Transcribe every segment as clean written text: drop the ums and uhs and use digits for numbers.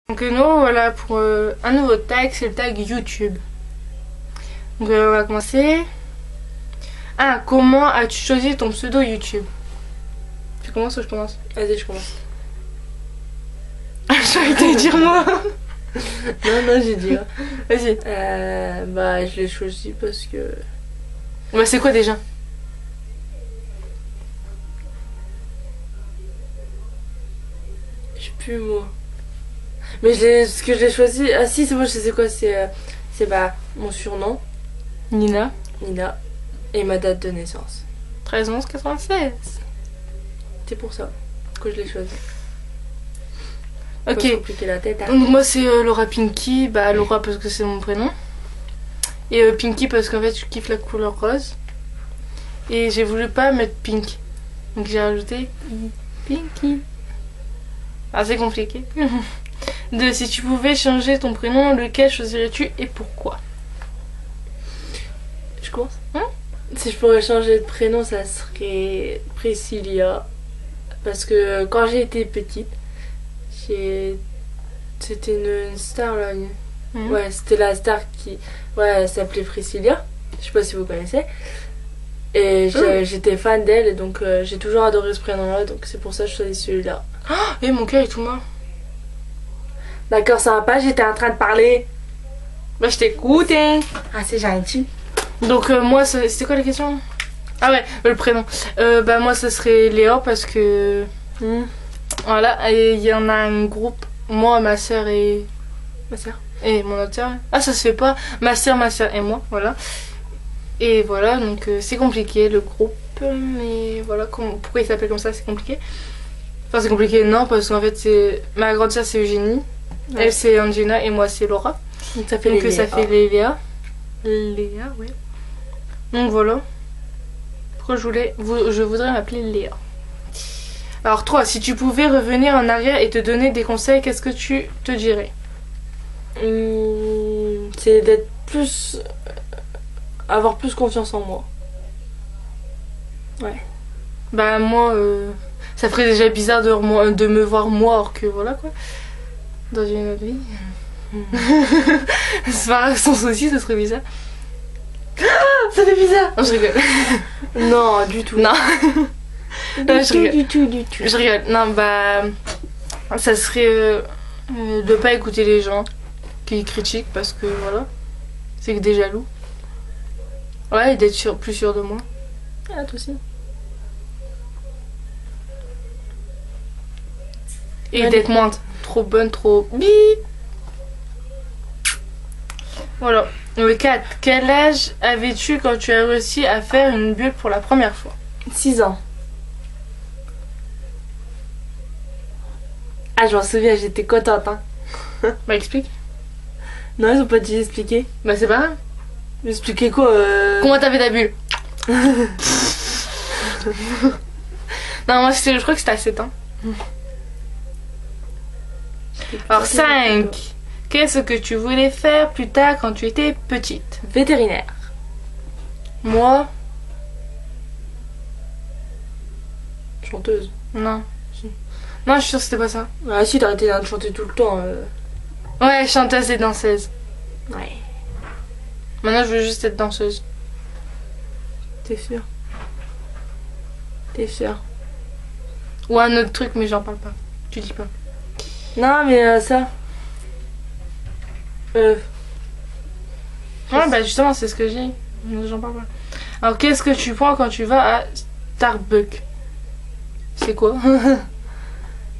Donc nous voilà pour un nouveau tag, c'est le tag YouTube. Donc on va commencer. Ah, comment as-tu choisi ton pseudo YouTube? Tu commences ou je commence? Vas-y, je commence. J'ai envie de dire moi. Non, j'ai dit. Vas-y. Bah, je l'ai choisi parce que... Bah c'est quoi déjà? Je sais plus, moi. Mais ce que je l'ai choisi... Ah si, c'est moi, je sais quoi. C'est bah, mon surnom, Nina. Nina, et ma date de naissance. 13/11/96. C'est pour ça que je l'ai choisi. Ok. Faut se compliquer la tête. Hein. Donc moi c'est Laura Pinky. Bah Laura parce que c'est mon prénom. Et Pinky parce qu'en fait je kiffe la couleur rose. Et j'ai voulu pas mettre pink. Donc j'ai rajouté Pinky. Ah c'est compliqué. Si tu pouvais changer ton prénom, lequel choisirais-tu et pourquoi? Je commence. Si je pourrais changer de prénom, ça serait Priscilla. Parce que quand j'ai été petite, c'était une star là. Ouais, c'était la star qui... Ouais, elle s'appelait Priscilla. Je sais pas si vous connaissez. Et j'étais fan d'elle et donc j'ai toujours adoré ce prénom-là. Donc c'est pour ça que je choisis celui-là. Et mon cœur est tout mort. D'accord, ça va pas, j'étais en train de parler. Bah je t'écoute hein. Ah, c'est gentil. Donc moi c'était quoi la question? Ah ouais, le prénom. Bah moi ça serait Léa parce que... Voilà, et il y en a un groupe, moi, ma soeur et... Ma soeur. Et mon autre soeur. Ah ça se fait pas. Ma soeur et moi, voilà. Et voilà, donc c'est compliqué le groupe. Mais voilà, pourquoi il s'appelle comme ça, c'est compliqué. Enfin c'est compliqué, non, parce qu'en fait c'est... Ma grande soeur c'est Eugénie. Ouais. Elle c'est Angina et moi c'est Laura. Donc ça fait les Léa. Léa, ouais. Donc voilà. Pourquoi je voudrais m'appeler Léa. Alors toi, si tu pouvais revenir en arrière et te donner des conseils, qu'est-ce que tu te dirais? C'est d'être plus... avoir plus confiance en moi. Ouais. Bah moi, ça ferait déjà bizarre de me voir moi, alors que voilà quoi. Dans une autre vie. C'est pas sans souci, ça serait bizarre. Ça fait bizarre. Non, je rigole. Non, du tout. Non. Non, du tout. Je rigole. Non, bah... Ça serait de pas écouter les gens qui critiquent parce que, voilà, c'est que des jaloux. Ouais, et d'être plus sûr de moi. Ah, toi aussi. Et d'être moins trop bonne, trop... Bip. Voilà. Le 4. Quel âge avais-tu quand tu as réussi à faire une bulle pour la première fois? 6 ans. Ah, je m'en souviens, j'étais contente, hein. Bah, explique. Non, ils ont pas dit expliquer. Bah, c'est pas grave. Expliquer quoi Comment t'as fait ta bulle? Non, moi, je crois que c'était à 7 ans. Alors, 5. Qu'est-ce que tu voulais faire plus tard quand tu étais petite? Vétérinaire. Moi? Chanteuse. Non. Non, je suis sûre que c'était pas ça. Ah si, t'arrêtais de chanter tout le temps. Ouais, chanteuse et danseuse. Ouais. Maintenant, je veux juste être danseuse. T'es sûre? T'es sûre? Ou un autre truc, mais j'en parle pas. Tu dis pas. Non, mais ça... Ouais, bah justement, c'est ce que j'ai. J'en parle pas. Alors, qu'est-ce que tu prends quand tu vas à Starbucks? C'est quoi?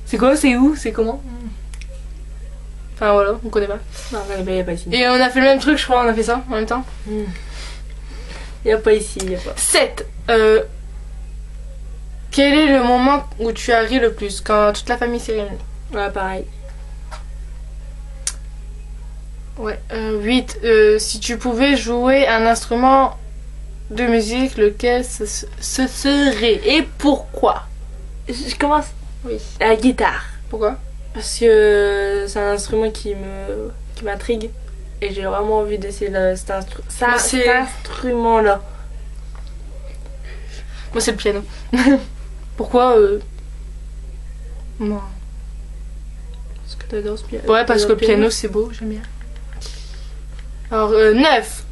C'est quoi? C'est où? C'est comment? Enfin voilà, on connaît pas. Non, il y a pas ici. Et on a fait le même truc, je crois, on a fait ça en même temps. Il y a pas ici, il y a pas. 7. Quel est le moment où tu as ri le plus? Quand toute la famille s'est réunie. Ouais, pareil. Ouais. 8. Si tu pouvais jouer un instrument de musique, lequel ce serait? Et pourquoi? Je commence. Oui. La guitare. Pourquoi? Parce que c'est un instrument qui m'intrigue. Et j'ai vraiment envie d'essayer cet instrument-là. Moi, c'est le piano. Pourquoi? Moi. Parce que T'adores piano. Ouais, parce que le piano c'est beau, j'aime bien. Alors, 9.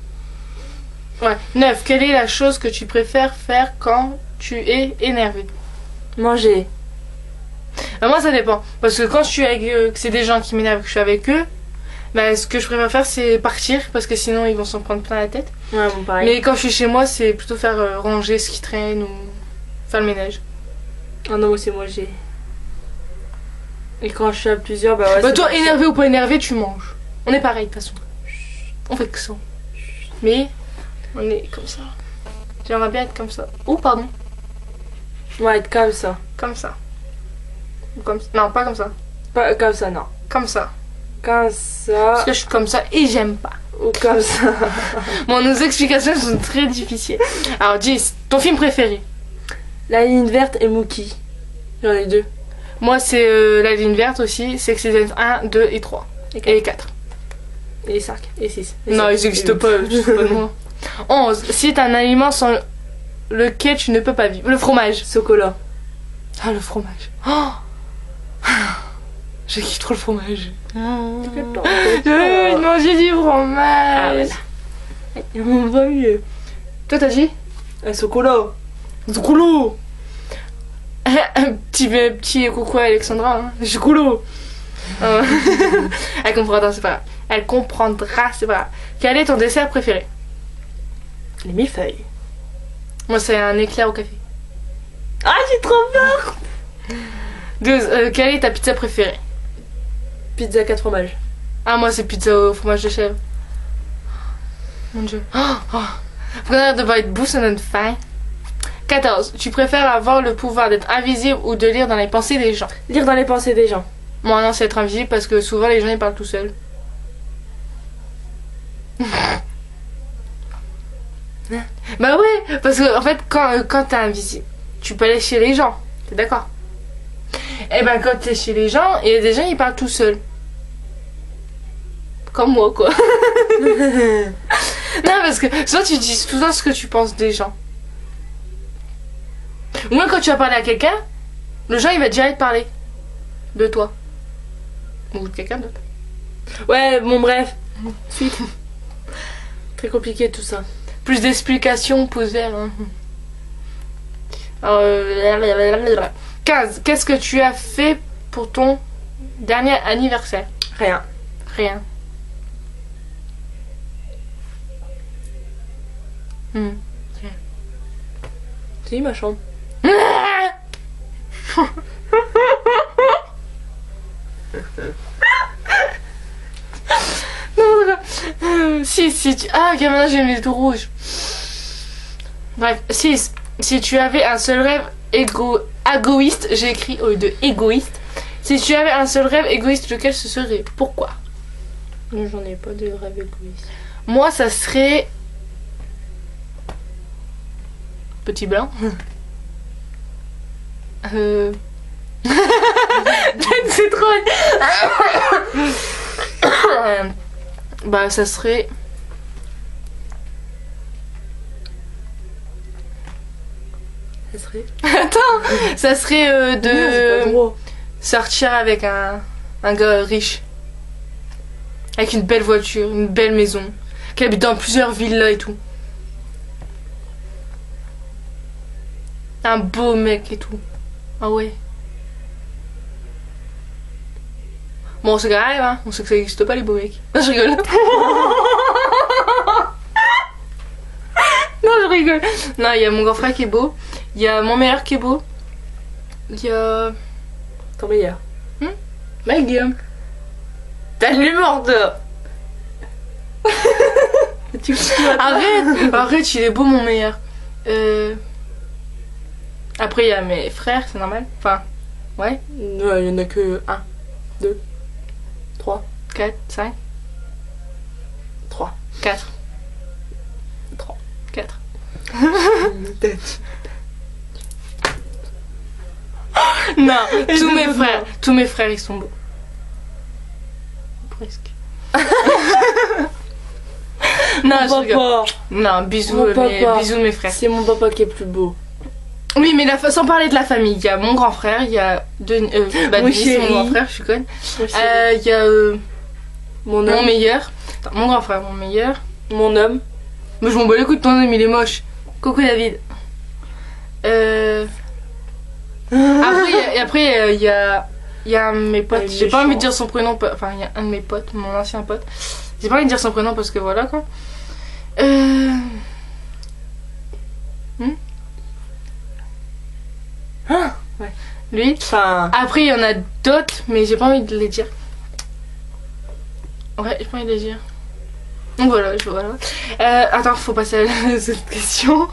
Ouais, 9. Quelle est la chose que tu préfères faire quand tu es énervé? Manger. Moi, ça dépend. Parce que quand je suis avec que c'est des gens qui m'énervent, que je suis avec eux, bah, ce que je préfère faire, c'est partir. Parce que sinon, ils vont s'en prendre plein la tête. Ouais, bon, pareil. Mais quand je suis chez moi, c'est plutôt faire ranger ce qui traîne ou faire le ménage. Ah non, c'est manger. Et quand je suis à plusieurs, bah ouais. Bah, toi, énervé ou pas énervé, tu manges. On est pareil, de toute façon. On fait que ça. Mais, on est comme ça. J'aimerais bien être comme ça. Oh, pardon. Ouais, être comme ça. Comme ça. Ou comme ça. Non, pas comme ça. Pas comme ça, non. Comme ça. Comme ça. Parce que je suis comme ça et j'aime pas. Ou comme ça. Bon, nos explications sont très difficiles. Alors, 10. Ton film préféré? La ligne verte et Mookie. J'en ai 2. Moi, c'est La ligne verte aussi. C'est Sex 1, 2 et 3. Et 4. Et les 5. Et 6. Non, ils n'existent pas. Je sais pas de moi. 11. Cite un aliment sans lequel tu ne peux pas vivre. Le fromage. Chocolat. Ah, le fromage. Oh, je kiffe trop le fromage. Non, j'ai du fromage. On va mieux. Toi, t'as dit? Un chocolat. Chocolat. Un petit coucou à Alexandra. Hein. Chocolat. Elle comprendra, c'est pas grave. Elle comprendra, c'est pas grave. Quel est ton dessert préféré? Les millefeuilles. Moi, c'est un éclair au café. Ah, j'ai trop peur. 12. Quelle est ta pizza préférée? Pizza 4 fromages. Ah, moi, c'est pizza au fromage de chèvre. Mon dieu. Faut qu'on arrête de parler de boue, ça donne faim. 14. Tu préfères avoir le pouvoir d'être invisible ou de lire dans les pensées des gens? Lire dans les pensées des gens. Moi, non, c'est être invisible parce que souvent les gens ils parlent tout seuls. Bah ouais, parce que en fait, quand t'es invisible, tu peux aller chez les gens. T'es d'accord? Et ben, quand t'es chez les gens, il y a des gens ils parlent tout seuls. Comme moi, quoi. Non, parce que souvent tu dis tout le temps ce que tu penses des gens. Ou même quand tu vas parler à quelqu'un, le gens il va direct parler de toi. Ou de quelqu'un d'autre. Ouais, bon, bref. Suite. Très compliqué tout ça. Plus d'explications posées. Hein. 15. Qu'est-ce que tu as fait pour ton dernier anniversaire? Rien. Rien. Rien. Si, ma chambre. Si tu... Ah, ok, maintenant j'ai mis tout rouge. Bref, 6. Si tu avais un seul rêve égoïste, j'ai écrit au lieu de égoïste. Si tu avais un seul rêve égoïste, lequel ce serait? Pourquoi? J'en ai pas de rêve égoïste. Moi, ça serait... Petit blanc. C'est trop... Bah, ça serait... Ça serait... Attends, ça serait de Non, c'est pas droit. sortir avec un gars riche. Avec une belle voiture, une belle maison. Qui habite dans plusieurs villas et tout. Un beau mec et tout. Ah ouais. Bon, c'est grave, hein. On sait que ça n'existe pas les beaux mecs. Non, je rigole. Non, je rigole. Non, il y a mon grand frère qui est beau. Il y a mon meilleur qui est beau. Il y a... Ton meilleur. Bah, Guillaume. T'as de l'humour, toi. Arrête, il est beau, mon meilleur. Après, il y a mes frères, c'est normal. Enfin, ouais. Ouais, il y en a que 1, 2, 3, 4, 5, 3. 4. 3, 4. Non, tous mes frères, ils sont beaux. Presque. Non, je rigole. Non, bisous, bisous mes frères. C'est mon papa qui est plus beau. Oui, mais sans parler de la famille, il y a mon grand frère, il y a Denis, c'est mon grand frère, je suis conne. Il y a mon meilleur, attends, mon grand frère, mon meilleur, mon homme. Mais je m'en bats les couilles de ton homme, il est moche. Coucou David. Après, il y a un de mes potes, j'ai pas envie de dire son prénom, enfin, il y a un de mes potes, mon ancien pote. J'ai pas envie de dire son prénom parce que voilà quoi. Ouais. Lui. Enfin... Après, il y en a d'autres, mais j'ai pas envie de les dire. Ouais, j'ai pas envie de les dire. Donc voilà, attends, faut passer à cette question.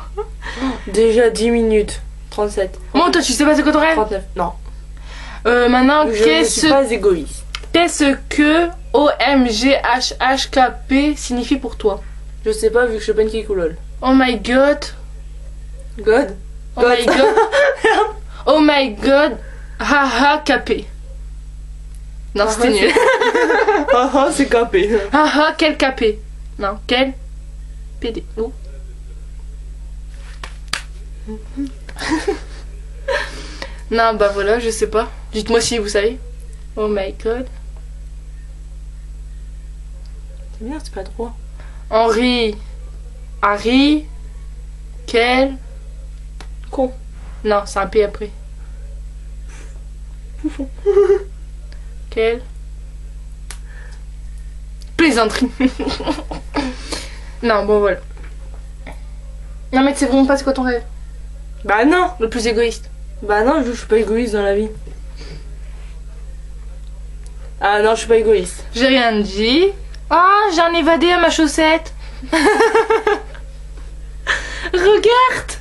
Déjà 10 minutes. 37. Bon, toi, tu sais pas c'est quoi ton rêve? 39. Non. Maintenant, je ne suis pas égoïste. Qu'est-ce que OMGHHKP signifie pour toi? Je sais pas vu que je suis pas une kikoulol. Oh my god. God? Oh my god. Oh my god. Haha KP. Non, c'était nul. Haha, c'est KP. Haha, quel KP? Non, quel PD. Oh. Non, bah voilà, je sais pas. Dites-moi si vous savez. Oh my god. C'est bien, c'est pas droit. Henri. Harry. Quel. Con. Non, c'est un P après. Quel. Plaisanterie. Non, bon voilà. Non, mais c'est vraiment pas c'est quoi ton rêve? Bah non. Le plus égoïste. Bah non, je suis pas égoïste dans la vie. Ah non, je suis pas égoïste. J'ai rien dit. Ah, j'en ai évadé à ma chaussette. Regarde.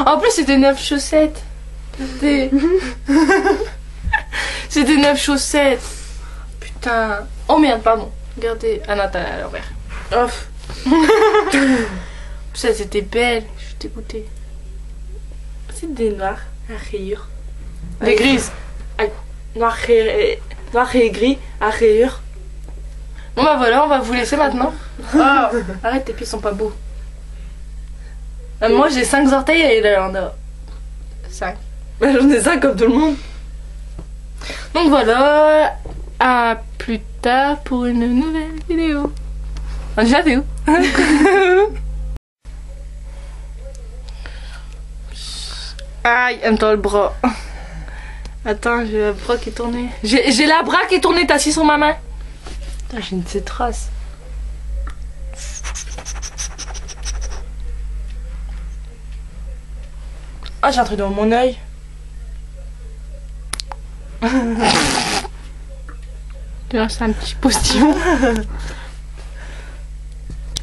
En plus, c'était 9 chaussettes. C'était 9 chaussettes. Putain. Oh merde, pardon. Regardez. Ah non, t'as à l'envers. Off. Ça, c'était belle. Je suis dégoûtée. C'est des noirs à rayures. Des grises. Noir et gris à rayures. Bon bah voilà, on va vous laisser maintenant. Oh, arrête, tes pieds sont pas beaux. Moi j'ai 5 orteils et là on a 5. Bah, j'en ai 5 comme tout le monde. Donc voilà, à plus tard pour une nouvelle vidéo. On est déjà fait où? Aïe, aime-toi le bras. Attends, j'ai le bras qui est tourné. J'ai la bras qui est tournée, t'as assis sur ma main. Putain, j'ai une de ces traces. Ah, j'ai un truc dans mon œil. C'est un petit postillon.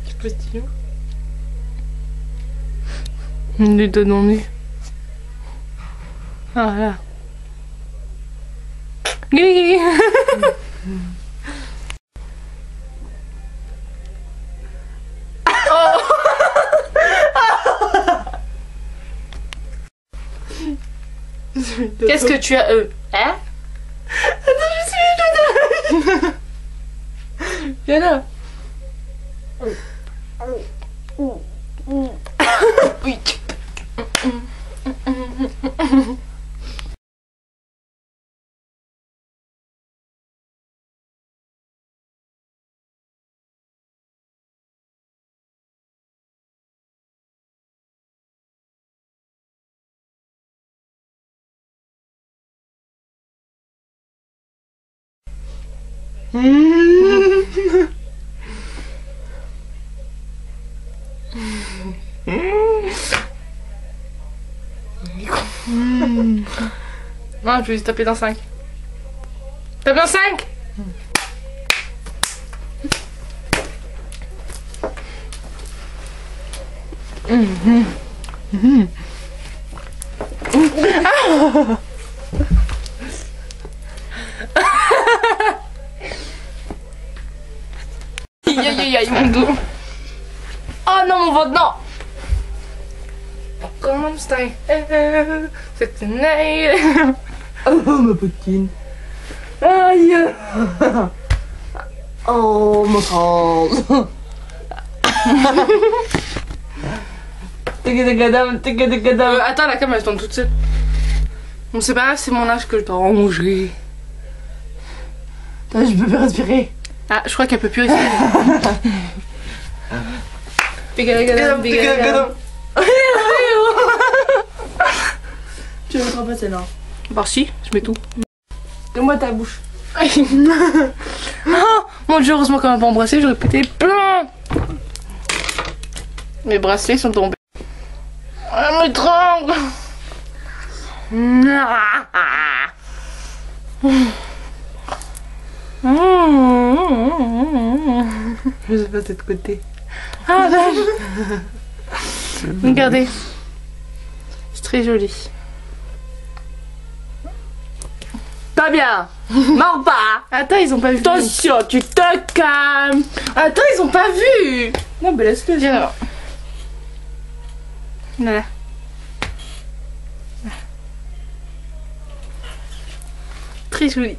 Petit postillon. Les deux non nus. Ah là. Gui. Qu'est-ce que tu as hein? Attends, je suis dedans. Viens là. Oui. Non, je vais taper dans 5. Tape dans 5. Aïe aïe aïe mon dos. Oh non mon ventre, non. Comme style, c'est une nail. Oh ma poutine. Aïe. Oh ma France. Attends, la caméra elle tourne toute seule. Bon, c'est pas grave, c'est mon âge que je dois en manger. Attends, je peux plus respirer. Ah, je crois qu'elle peut plus respirer. Tu ne mettras pas celle-là. Bah si, je mets tout. Donne-moi ta bouche. Oh, mon dieu, heureusement qu'on m'a pas embrassé, j'aurais pété plein. Mes bracelets sont tombés. Ah, mes tremble. Je sais pas c'est de côté. Ah, regardez. C'est très joli. Pas bien. Mens pas. Attends, ils ont pas vu. Attention, tu te calmes. Attends, ils ont pas vu. Non, mais laisse-le. Viens là. Voilà. Très joli.